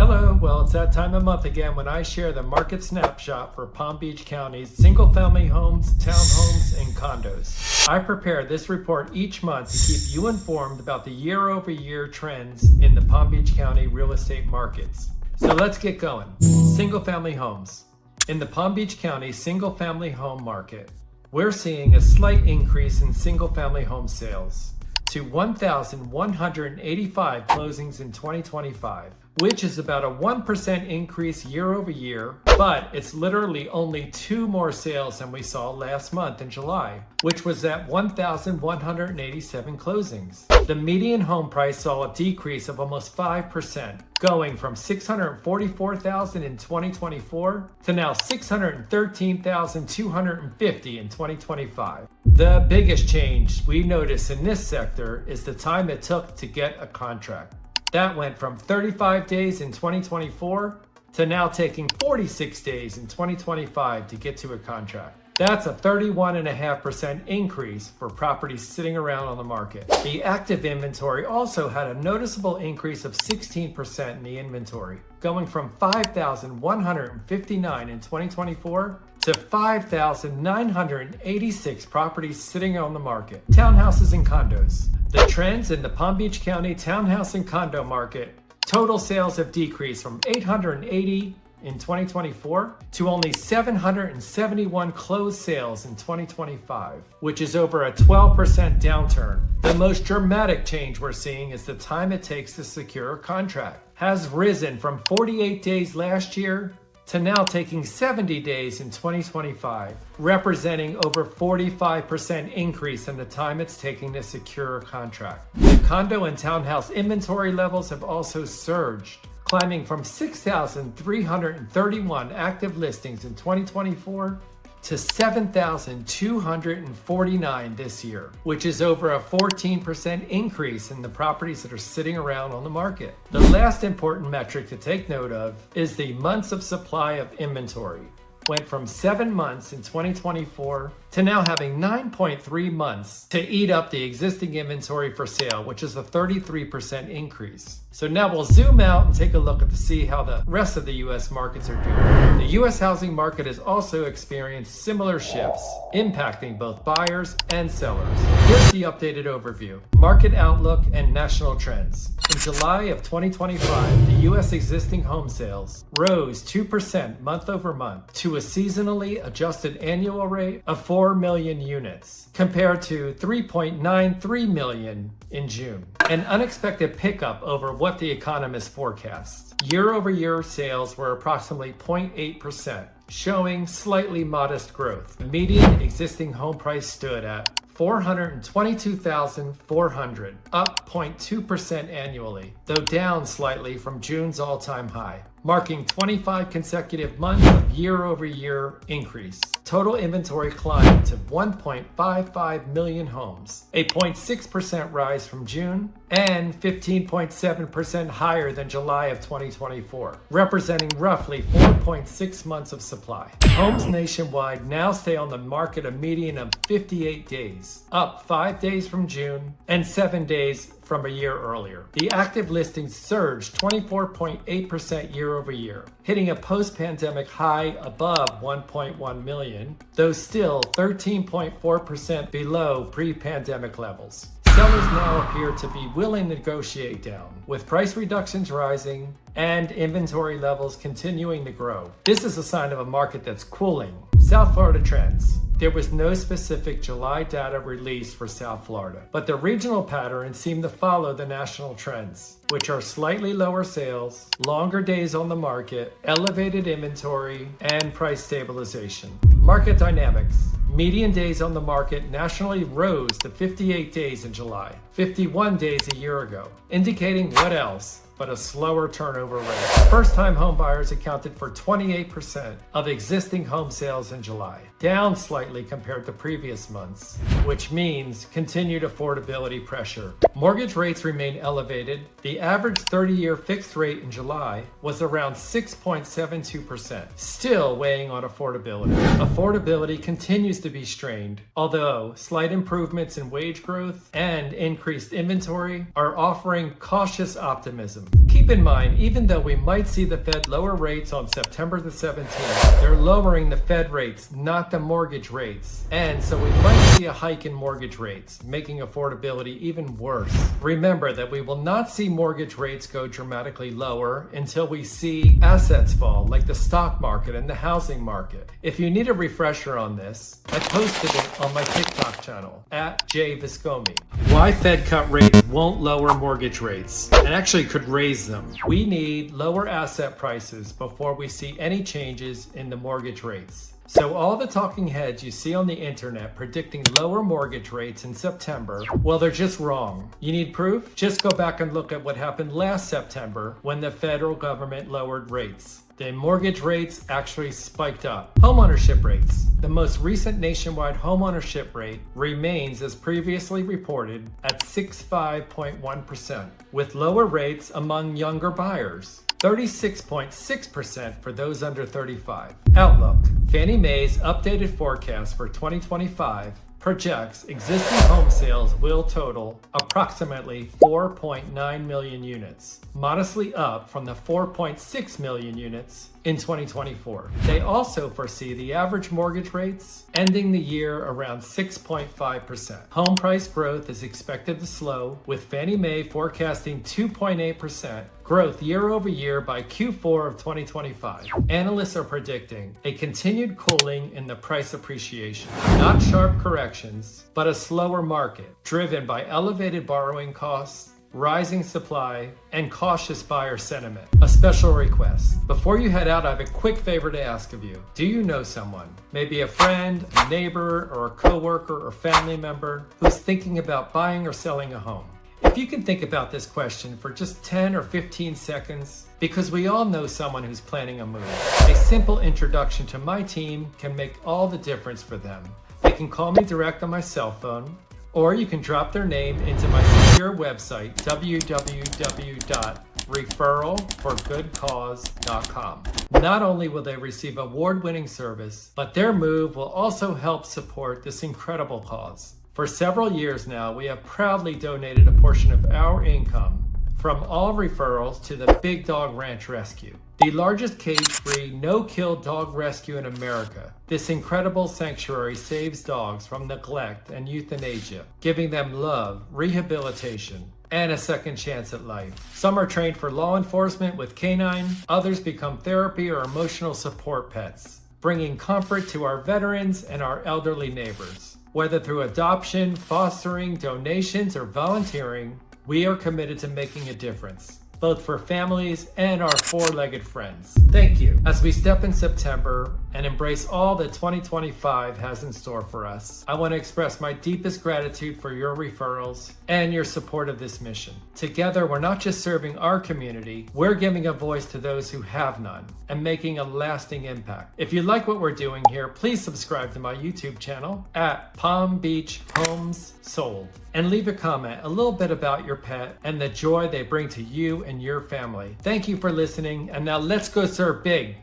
Hello, well, it's that time of month again when I share the market snapshot for Palm Beach County's single-family homes, townhomes, and condos. I prepare this report each month to keep you informed about the year-over-year trends in the Palm Beach County real estate markets. So let's get going. Single-family homes. In the Palm Beach County single-family home market, we're seeing a slight increase in single-family home sales to 1,185 closings in 2025, which is about a 1% increase year over year, but it's literally only 2 more sales than we saw last month in July, which was at 1,187 closings. The median home price saw a decrease of almost 5%, going from $644,000 in 2024 to now $613,250 in 2025. The biggest change we notice in this sector is the time it took to get a contract. That went from 35 days in 2024 to now taking 46 days in 2025 to get to a contract. That's a 31.5% increase for properties sitting around on the market. The active inventory also had a noticeable increase of 16% in the inventory, going from 5,159 in 2024 to 5,986 properties sitting on the market. Townhouses and condos. The trends in the Palm Beach County townhouse and condo market, total sales have decreased from 880 in 2024 to only 771 closed sales in 2025, which is over a 12% downturn. The most dramatic change we're seeing is the time it takes to secure a contract has risen from 48 days last year to now taking 70 days in 2025, representing over 45% increase in the time it's taking to secure a contract. The condo and townhouse inventory levels have also surged, climbing from 6,331 active listings in 2024 to 7,249 this year, which is over a 14% increase in the properties that are sitting around on the market. The last important metric to take note of is the months of supply of inventory. Went from 7 months in 2024 to now having 9.3 months to eat up the existing inventory for sale, which is a 33% increase. So now we'll zoom out and take a look to see how the rest of the U.S. markets are doing. The U.S. housing market has also experienced similar shifts, impacting both buyers and sellers. Here's the updated overview. Market outlook and national trends. In July of 2025, the U.S. existing home sales rose 2% month over month to a seasonally adjusted annual rate of 4 million units, compared to 3.93 million in June. An unexpected pickup over what the economists forecast. Year-over-year sales were approximately 0.8%, showing slightly modest growth. The median existing home price stood at $422,400, up 0.2% annually, though down slightly from June's all-time high, marking 25 consecutive months of year-over-year increase. Total inventory climbed to 1.55 million homes, a 0.6% rise from June and 15.7% higher than July of 2024, representing roughly 4.6 months of supply. Homes nationwide now stay on the market a median of 58 days, up 5 days from June and 7 days from a year earlier. The active listings surged 24.8% year over year, hitting a post-pandemic high above 1.1 million, though still 13.4% below pre-pandemic levels. Sellers now appear to be willing to negotiate down, with price reductions rising and inventory levels continuing to grow. This is a sign of a market that's cooling. South Florida trends. There was no specific July data released for South Florida, but the regional patterns seem to follow the national trends, which are slightly lower sales, longer days on the market, elevated inventory, and price stabilization. Market dynamics. Median days on the market nationally rose to 58 days in July, 51 days a year ago, indicating what else but a slower turnover rate. First-time home buyers accounted for 28% of existing home sales in July, down slightly compared to previous months, which means continued affordability pressure. Mortgage rates remain elevated. The average 30-year fixed rate in July was around 6.72%, still weighing on affordability. Affordability continues to be strained, although slight improvements in wage growth and increased inventory are offering cautious optimism. Keep in mind, even though we might see the Fed lower rates on September the 17th, they're lowering the Fed rates, not the mortgage rates. And so we might see a hike in mortgage rates, making affordability even worse. Remember that we will not see mortgage rates go dramatically lower until we see assets fall, like the stock market and the housing market. If you need a refresher on this, I posted it on my TikTok channel, @JViscome. Why Fed cut rates won't lower mortgage rates, and actually could raise them. We need lower asset prices before we see any changes in the mortgage rates. So all the talking heads you see on the internet predicting lower mortgage rates in September, well, they're just wrong. You need proof? Just go back and look at what happened last September when the federal government lowered rates. The mortgage rates actually spiked up. Homeownership rates. The most recent nationwide homeownership rate remains, as previously reported, at 65.1%, with lower rates among younger buyers. 36.6% for those under 35. Outlook. Fannie Mae's updated forecast for 2025 projects existing home sales will total approximately 4.9 million units, modestly up from the 4.6 million units in 2024. They also foresee the average mortgage rates ending the year around 6.5%. Home price growth is expected to slow, with Fannie Mae forecasting 2.8% growth year over year by Q4 of 2025. Analysts are predicting a continued cooling in the price appreciation, not sharp corrections, but a slower market driven by elevated borrowing costs, rising supply, and cautious buyer sentiment. A special request. Before you head out, I have a quick favor to ask of you. Do you know someone, maybe a friend, a neighbor, or a coworker or family member, who's thinking about buying or selling a home? If you can think about this question for just 10 or 15 seconds, because we all know someone who's planning a move, a simple introduction to my team can make all the difference for them. They can call me direct on my cell phone, or you can drop their name into my secure website, www.referralforgoodcause.com. Not only will they receive award-winning service, but their move will also help support this incredible cause. For several years now, we have proudly donated a portion of our income from all referrals to the Big Dog Ranch Rescue, the largest cage-free, no-kill dog rescue in America. This incredible sanctuary saves dogs from neglect and euthanasia, giving them love, rehabilitation, and a second chance at life. Some are trained for law enforcement with canine, others become therapy or emotional support pets, bringing comfort to our veterans and our elderly neighbors. Whether through adoption, fostering, donations, or volunteering, we are committed to making a difference, both for families and our four-legged friends. Thank you. As we step in September and embrace all that 2025 has in store for us, I want to express my deepest gratitude for your referrals and your support of this mission. Together, we're not just serving our community, we're giving a voice to those who have none and making a lasting impact. If you like what we're doing here, please subscribe to my YouTube channel @PalmBeachHomesSold and leave a comment a little bit about your pet and the joy they bring to you and your family. Thank you for listening, and now let's go serve big.